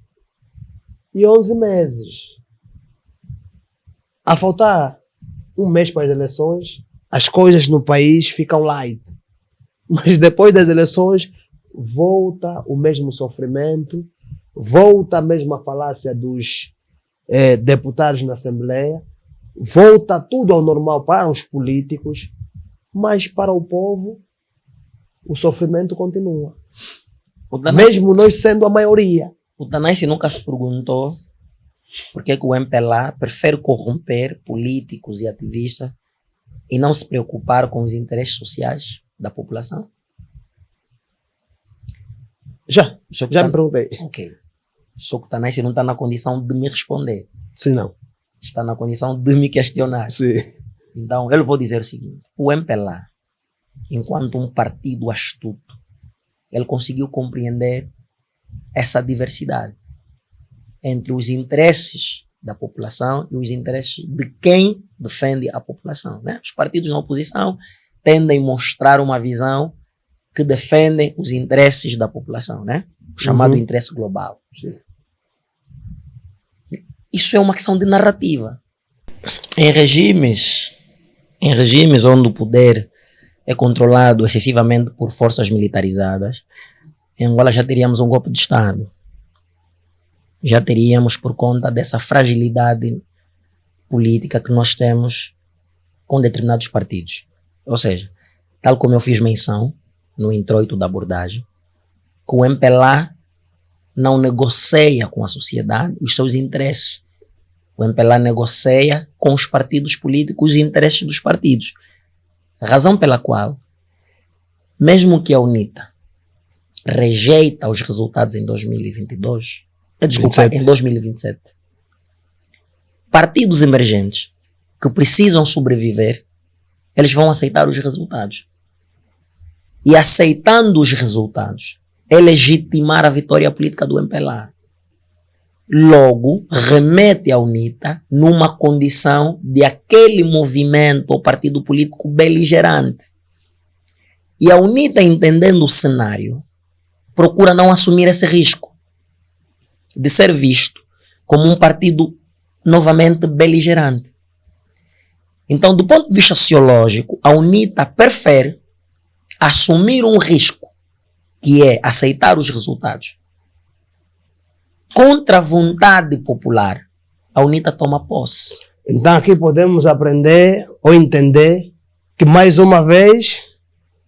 e 11 meses. A faltar um mês para as eleições, as coisas no país ficam light. Mas depois das eleições, volta o mesmo sofrimento, volta a mesma falácia dos deputados na Assembleia, volta tudo ao normal para os políticos, mas para o povo, o sofrimento continua. Mesmo nós sendo a maioria. O Tanais nunca se perguntou por que o MPLA prefere corromper políticos e ativistas e não se preocupar com os interesses sociais da população? Já me perguntei. Ok. Só que o Tanais não está na condição de me responder. Sim, não. Está na condição de me questionar. Sim. Então, eu vou dizer o seguinte. O MPLA, enquanto um partido astuto, ele conseguiu compreender essa diversidade entre os interesses da população e os interesses de quem defende a população. Né? Os partidos na oposição tendem a mostrar uma visão que defende os interesses da população, né? O chamado interesse global. Sim. Isso é uma questão de narrativa. Em regimes onde o poder é controlado excessivamente por forças militarizadas, em Angola já teríamos um golpe de Estado. Já teríamos, por conta dessa fragilidade política que nós temos com determinados partidos. Ou seja, tal como eu fiz menção no introito da abordagem, que o MPLA não negocia com a sociedade os seus interesses. O MPLA negocia com os partidos políticos os interesses dos partidos. Razão pela qual, mesmo que a UNITA rejeita os resultados em 2022, em 2027, partidos emergentes que precisam sobreviver, eles vão aceitar os resultados. E aceitando os resultados, é legitimar a vitória política do MPLA. Logo, remete a UNITA numa condição de aquele movimento ou partido político beligerante. E a UNITA, entendendo o cenário, procura não assumir esse risco de ser visto como um partido novamente beligerante. Então, do ponto de vista sociológico, a UNITA prefere assumir um risco, que é aceitar os resultados. Contra a vontade popular, a UNITA toma posse. Então aqui podemos aprender ou entender que mais uma vez,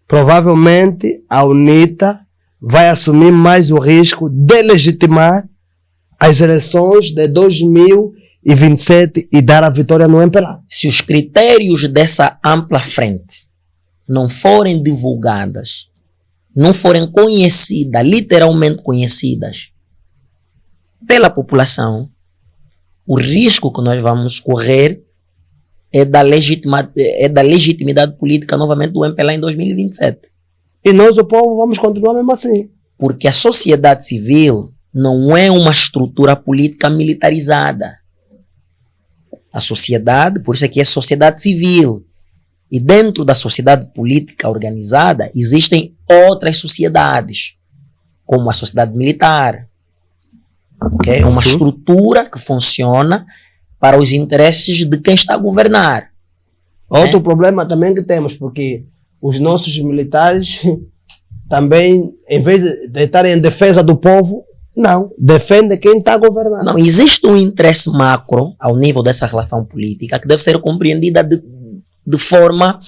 provavelmente a UNITA vai assumir mais o risco de legitimar as eleições de 2027 e dar a vitória no MPLA. Se os critérios dessa ampla frente não forem divulgadas, não forem conhecidas, literalmente conhecidas pela população, o risco que nós vamos correr é da legitimidade política novamente do MPLA em 2027. E nós, o povo, vamos continuar mesmo assim. Porque a sociedade civil não é uma estrutura política militarizada. A sociedade, por isso é que é sociedade civil. E dentro da sociedade política organizada, existem outras sociedades, como a sociedade militar. Okay? É uma estrutura que funciona para os interesses de quem está a governar. Outro problema também que temos, porque os nossos militares também, em vez de estarem em defesa do povo, não, defendem quem está a governar. Não, existe um interesse macro ao nível dessa relação política que deve ser compreendida de forma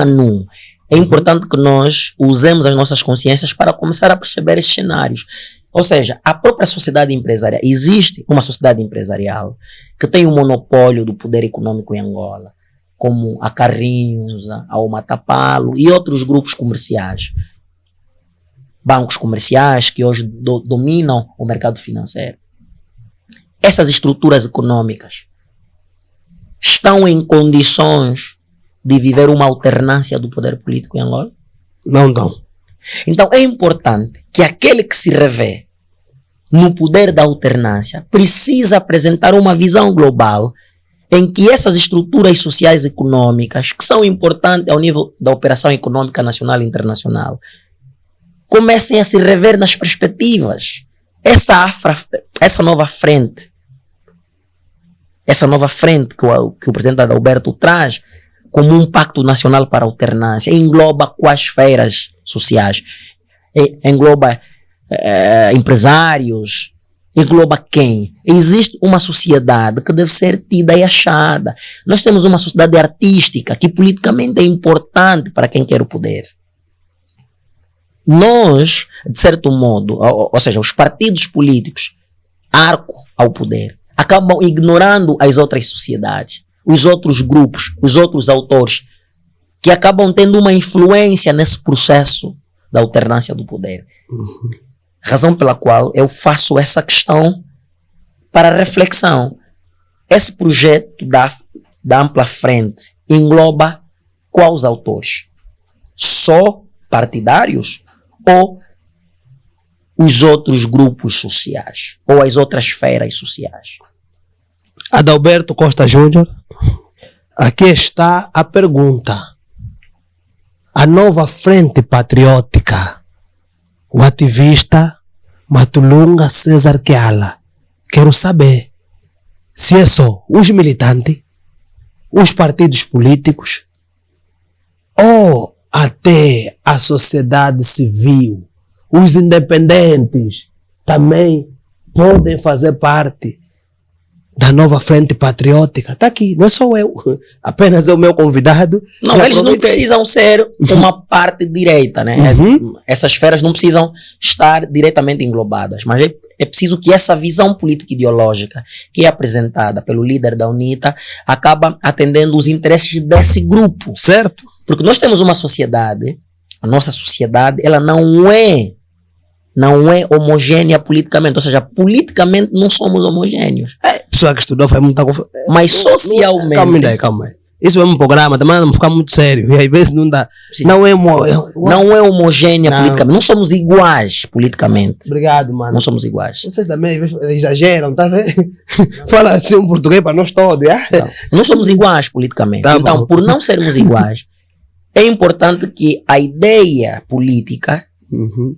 nua. É importante que nós usemos as nossas consciências para começar a perceber esses cenários. Ou seja, a própria sociedade empresarial, existe uma sociedade empresarial que tem o monopólio do poder econômico em Angola, como a Carrinhos, a Omatapalo e outros grupos comerciais, bancos comerciais que hoje dominam o mercado financeiro. Essas estruturas econômicas estão em condições de viver uma alternância do poder político em Angola? Não estão. Então é importante que aquele que se revê no poder da alternância precisa apresentar uma visão global em que essas estruturas sociais e econômicas, que são importantes ao nível da operação econômica nacional e internacional, comecem a se rever nas perspectivas. Essa nova frente que o presidente Adalberto traz como um pacto nacional para a alternância, engloba quais esferas sociais, engloba empresários, engloba quem? Existe uma sociedade que deve ser tida e achada. Nós temos uma sociedade artística que politicamente é importante para quem quer o poder. Nós, de certo modo, ou seja, os partidos políticos, arco ao poder, acabam ignorando as outras sociedades, os outros grupos, os outros autores, que acabam tendo uma influência nesse processo da alternância do poder. Razão pela qual eu faço essa questão para reflexão. Esse projeto da ampla frente engloba quais autores? Só partidários ou os outros grupos sociais? Ou as outras esferas sociais? Adalberto Costa Júnior, aqui está a pergunta. A nova frente patriótica, o ativista Matulunga César Keala, quero saber se é só os militantes, os partidos políticos ou até a sociedade civil, os independentes também podem fazer parte da nova frente patriótica. Está aqui, não é só eu, apenas é o meu convidado. Não, eles não precisam ser uma parte direita, né? Essas esferas não precisam estar diretamente englobadas, mas é preciso que essa visão político-ideológica que é apresentada pelo líder da UNITA acaba atendendo os interesses desse grupo. Certo. Porque nós temos uma sociedade, a nossa sociedade, ela não é homogênea politicamente. Ou seja, politicamente não somos homogêneos. Pessoa que estudou faz muita confusão. Mas socialmente... Calma aí. Isso é um programa, também vamos ficar muito sério. E às vezes não dá. Sim. Não é homogênea politicamente. Não somos iguais politicamente. Obrigado, mano. Não somos iguais. Vocês também às vezes exageram, tá vendo? Fala assim um português para nós todos, Não somos iguais politicamente. Tá então, bom. por não sermos iguais, é importante que a ideia política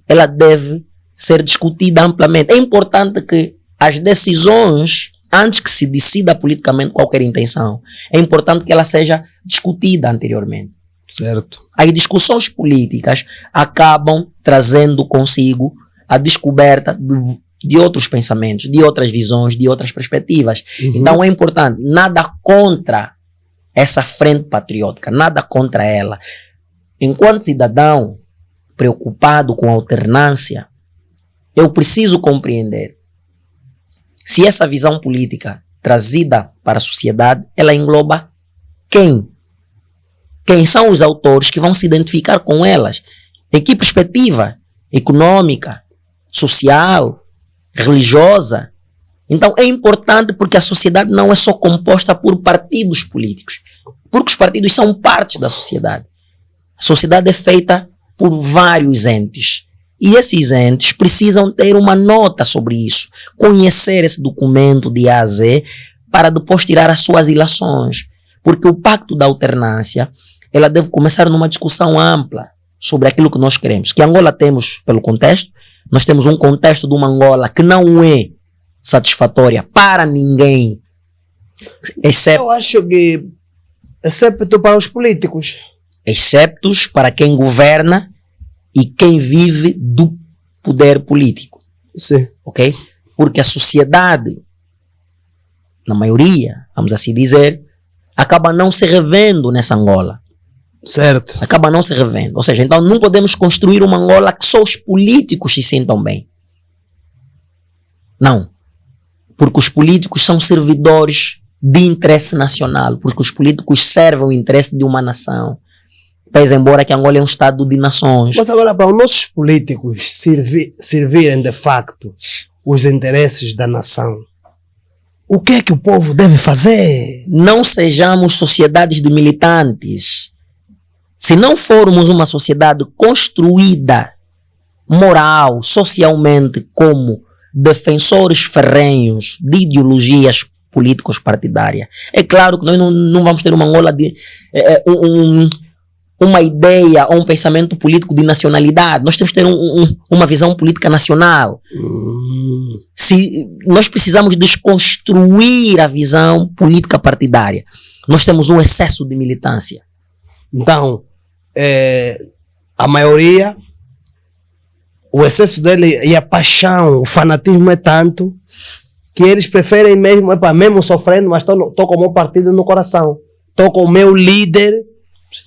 ela deve ser discutida amplamente. É importante que as decisões, antes que se decida politicamente qualquer intenção, é importante que ela seja discutida anteriormente. Certo. As discussões políticas acabam trazendo consigo a descoberta de outros pensamentos, de outras visões, de outras perspectivas. Então é importante, nada contra essa frente patriótica, nada contra ela. Enquanto cidadão preocupado com a alternância, eu preciso compreender se essa visão política trazida para a sociedade, ela engloba quem? Quem são os autores que vão se identificar com elas? Em que perspectiva? Econômica, social, religiosa? Então é importante porque a sociedade não é só composta por partidos políticos. Porque os partidos são partes da sociedade. A sociedade é feita por vários entes. E esses entes precisam ter uma nota sobre isso, conhecer esse documento de A a Z, para depois tirar as suas ilações. Porque o pacto da alternância, ela deve começar numa discussão ampla sobre aquilo que nós queremos. Que Angola temos, pelo contexto, nós temos um contexto de uma Angola que não é satisfatória para ninguém, exceto... Eu acho que, exceto para os políticos. Exceptos para quem governa e quem vive do poder político. Sim. Ok? Porque a sociedade, na maioria, vamos assim dizer, acaba não se revendo nessa Angola. Certo. Acaba não se revendo. Ou seja, então não podemos construir uma Angola que só os políticos se sintam bem. Não. Porque os políticos são servidores de interesse nacional. Porque os políticos servem o interesse de uma nação. Pese embora que Angola é um estado de nações. Mas agora, para os nossos políticos servirem de facto os interesses da nação, o que é que o povo deve fazer? Não sejamos sociedades de militantes. Se não formos uma sociedade construída, moral, socialmente, como defensores ferrenhos de ideologias políticos partidárias, é claro que nós não vamos ter uma Angola de... uma ideia ou um pensamento político de nacionalidade. Nós temos que ter uma visão política nacional. Se nós precisamos desconstruir a visão política partidária. Nós temos um excesso de militância. Então, a maioria, o excesso dele e a paixão, o fanatismo é tanto que eles preferem mesmo sofrendo, mas estou com o meu partido no coração. Estou com o meu líder,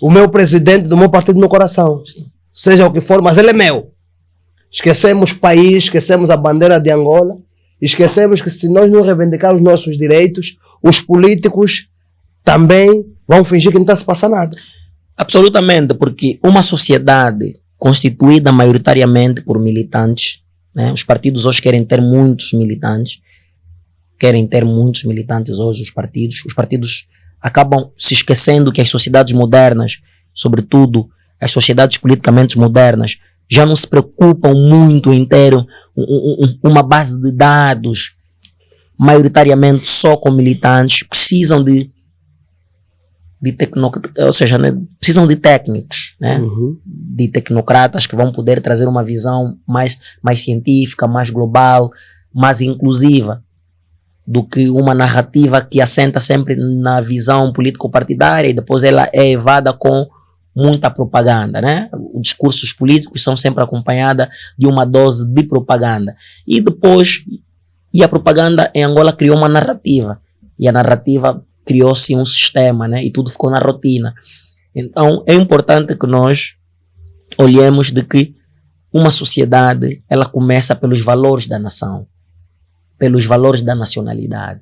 o meu presidente do meu partido no coração. Sim. Seja o que for, mas ele é meu. Esquecemos o país, esquecemos a bandeira de Angola, esquecemos que se nós não reivindicarmos os nossos direitos, os políticos também vão fingir que não está se passando nada. Absolutamente, porque uma sociedade constituída maioritariamente por militantes, né? Os partidos hoje querem ter muitos militantes, hoje os partidos acabam se esquecendo que as sociedades modernas, sobretudo as sociedades politicamente modernas, já não se preocupam muito em ter uma base de dados maioritariamente só com militantes, precisam precisam de técnicos, né? De tecnocratas que vão poder trazer uma visão mais científica, mais global, mais inclusiva, do que uma narrativa que assenta sempre na visão político-partidária e depois ela é evada com muita propaganda, né? Os discursos políticos são sempre acompanhados de uma dose de propaganda. E a propaganda em Angola criou uma narrativa. E a narrativa criou-se um sistema, né? E tudo ficou na rotina. Então, é importante que nós olhemos de que uma sociedade, ela começa pelos valores da nação, pelos valores da nacionalidade.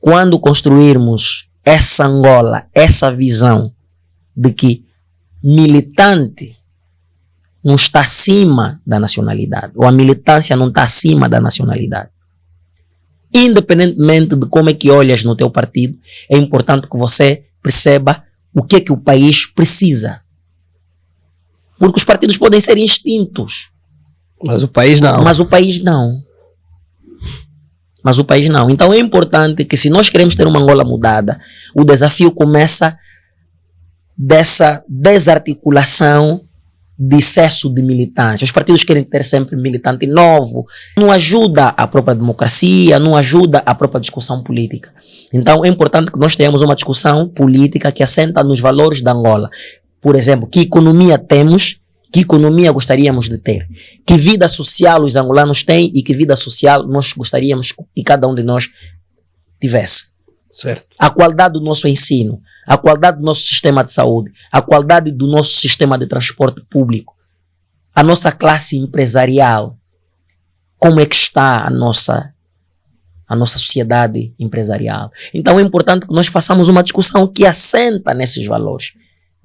Quando construirmos essa Angola, essa visão de que militante não está acima da nacionalidade, ou a militância não está acima da nacionalidade. Independentemente de como é que olhas no teu partido, é importante que você perceba o que o país precisa. Porque os partidos podem ser extintos. Mas o país não. Mas o país não. Mas o país não. Então é importante que, se nós queremos ter uma Angola mudada, o desafio começa dessa desarticulação de excesso de militância. Os partidos querem ter sempre militante novo. Não ajuda a própria democracia, não ajuda a própria discussão política. Então é importante que nós tenhamos uma discussão política que assenta nos valores da Angola. Por exemplo, que economia temos, que economia gostaríamos de ter, que vida social os angolanos têm e que vida social nós gostaríamos que cada um de nós tivesse. Certo. A qualidade do nosso ensino, a qualidade do nosso sistema de saúde, a qualidade do nosso sistema de transporte público, a nossa classe empresarial, como é que está a nossa sociedade empresarial. Então é importante que nós façamos uma discussão que assenta nesses valores.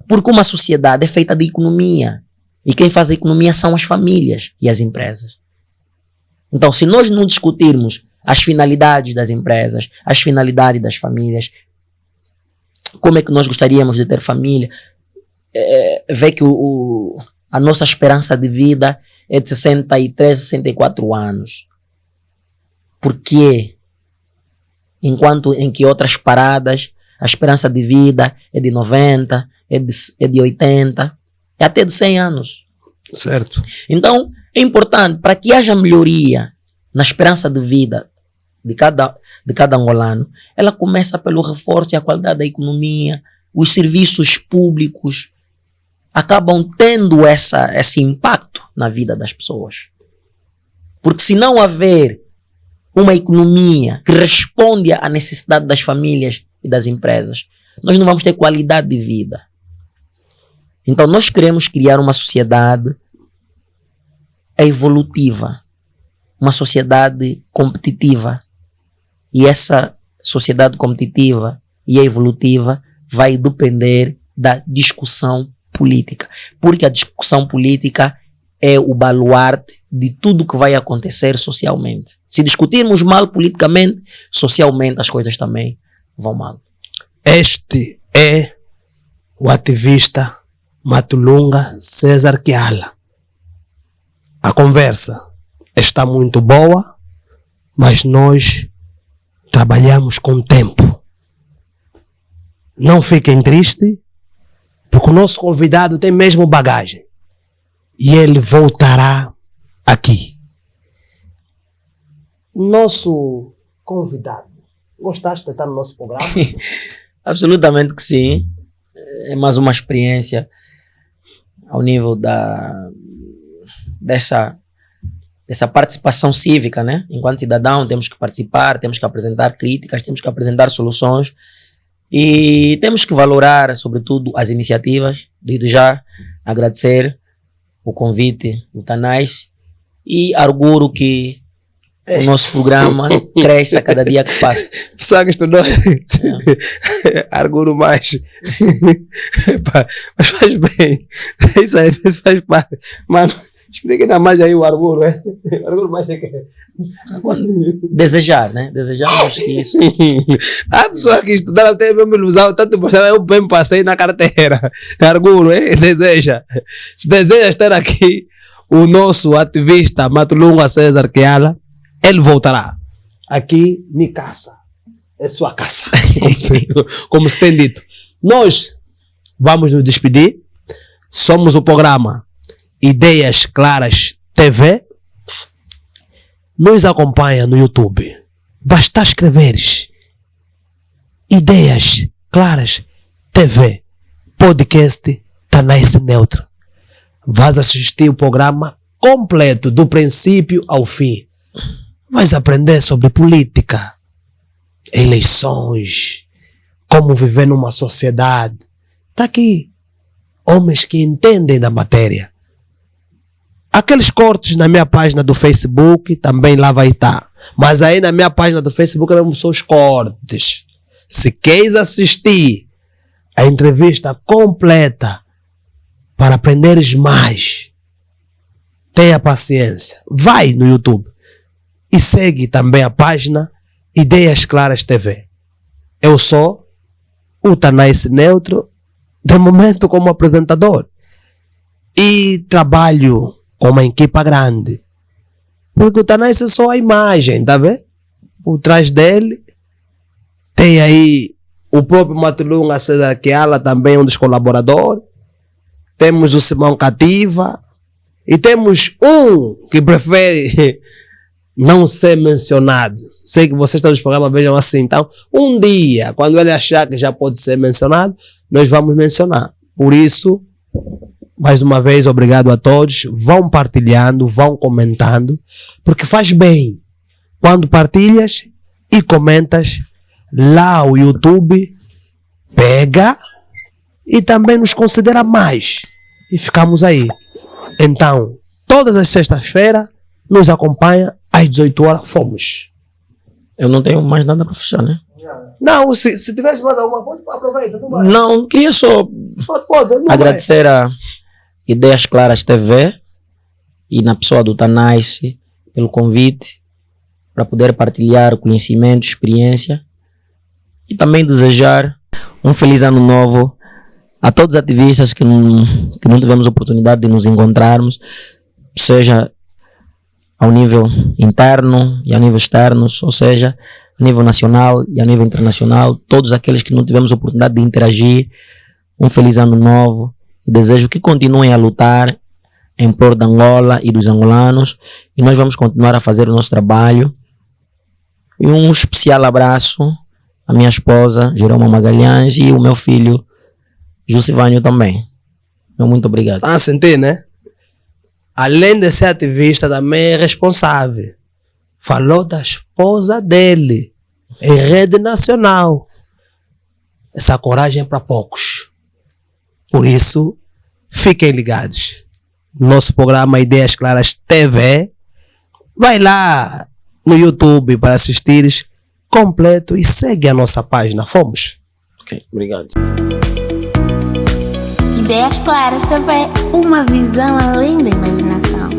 Porque uma sociedade é feita de economia. E quem faz a economia são as famílias e as empresas. Então, se nós não discutirmos as finalidades das empresas, as finalidades das famílias, como é que nós gostaríamos de ter família, vê que a nossa esperança de vida é de 63, 64 anos. Por quê? Enquanto em que outras paradas, a esperança de vida é de 90, é de 80, é até de 100 anos. Certo. Então, é importante, para que haja melhoria na esperança de vida de cada angolano, ela começa pelo reforço e a qualidade da economia. Os serviços públicos acabam tendo esse impacto na vida das pessoas. Porque se não haver uma economia que responde à necessidade das famílias e das empresas, nós não vamos ter qualidade de vida. Então nós queremos criar uma sociedade evolutiva, uma sociedade competitiva. E essa sociedade competitiva e evolutiva vai depender da discussão política. Porque a discussão política é o baluarte de tudo que vai acontecer socialmente. Se discutirmos mal politicamente, socialmente as coisas também vão mal. Este é o ativista Matulunga César Kiala. A conversa está muito boa, mas nós trabalhamos com tempo. Não fiquem tristes, porque o nosso convidado tem mesmo bagagem. E ele voltará aqui. Nosso convidado, gostaste de estar no nosso programa? Absolutamente que sim. É mais uma experiência ao nível dessa participação cívica, né? Enquanto cidadão temos que participar, temos que apresentar críticas, temos que apresentar soluções e temos que valorar, sobretudo, as iniciativas. Desde já agradecer o convite do Tanais e auguro que o nosso programa cresce a cada dia que passa. Pessoal que estudou, arguro mais. Mas faz bem. Isso aí faz parte. Mano, explica ainda mais aí o arguro, é? O arguro mais é que desejar, né? Desejar que isso. A pessoa que estudaram tem a mesma ilusão, tanto mostrar eu bem passei na carteira. Arguro, é? Deseja. Se deseja estar aqui, o nosso ativista Matulunga César Kiala, ele voltará. Aqui, me caça. É sua caça. Como se tem dito. Nós vamos nos despedir. Somos o programa Ideias Claras TV. Nos acompanha no YouTube. Basta escreveres Ideias Claras TV. Podcast Tanais Neutro. Vais assistir o programa completo, do princípio ao fim. Vais aprender sobre política, eleições, como viver numa sociedade. Está aqui homens que entendem da matéria. Aqueles cortes na minha página do Facebook também lá vai estar. Mas aí na minha página do Facebook mesmo são os cortes. Se queres assistir a entrevista completa para aprenderes mais. Tenha paciência. Vai no YouTube e segue também a página Ideias Claras TV. Eu sou o Tanais Neutro, de momento como apresentador. E trabalho com uma equipa grande. Porque o Tanais é só a imagem, tá vendo? Por trás dele tem aí o próprio Matulunga César Keala, também um dos colaboradores. Temos o Simão Cativa. E temos um que prefere não ser mencionado. Sei que vocês todos os programas vejam assim. Então, um dia, quando ele achar que já pode ser mencionado, nós vamos mencionar. Por isso, mais uma vez, obrigado a todos. Vão partilhando, vão comentando, porque faz bem. Quando partilhas e comentas, lá o YouTube pega e também nos considera mais. E ficamos aí. Então, todas as sextas-feiras, nos acompanha às 18 horas. Fomos. Eu não tenho mais nada para fechar, né? Não, se tivesse mais alguma coisa, aproveita. Não, queria só agradecer a Ideias Claras TV e na pessoa do Tanais pelo convite para poder partilhar conhecimento, experiência e também desejar um feliz ano novo a todos os ativistas que não tivemos oportunidade de nos encontrarmos, seja ao nível interno e a nível externo, ou seja, a nível nacional e a nível internacional, todos aqueles que não tivemos oportunidade de interagir, um feliz ano novo e desejo que continuem a lutar em prol da Angola e dos angolanos e nós vamos continuar a fazer o nosso trabalho. E um especial abraço à minha esposa, Jeroma Magalhães, e o meu filho, Jusivânio também. Muito obrigado. Tá a sentir, né? Além de ser ativista, também é responsável. Falou da esposa dele em rede nacional. Essa coragem é para poucos. Por isso, fiquem ligados. Nosso programa Ideias Claras TV. Vai lá no YouTube para assistires completo e segue a nossa página. Fomos? Ok, obrigado. Ideias Claras TV, uma visão além da imaginação.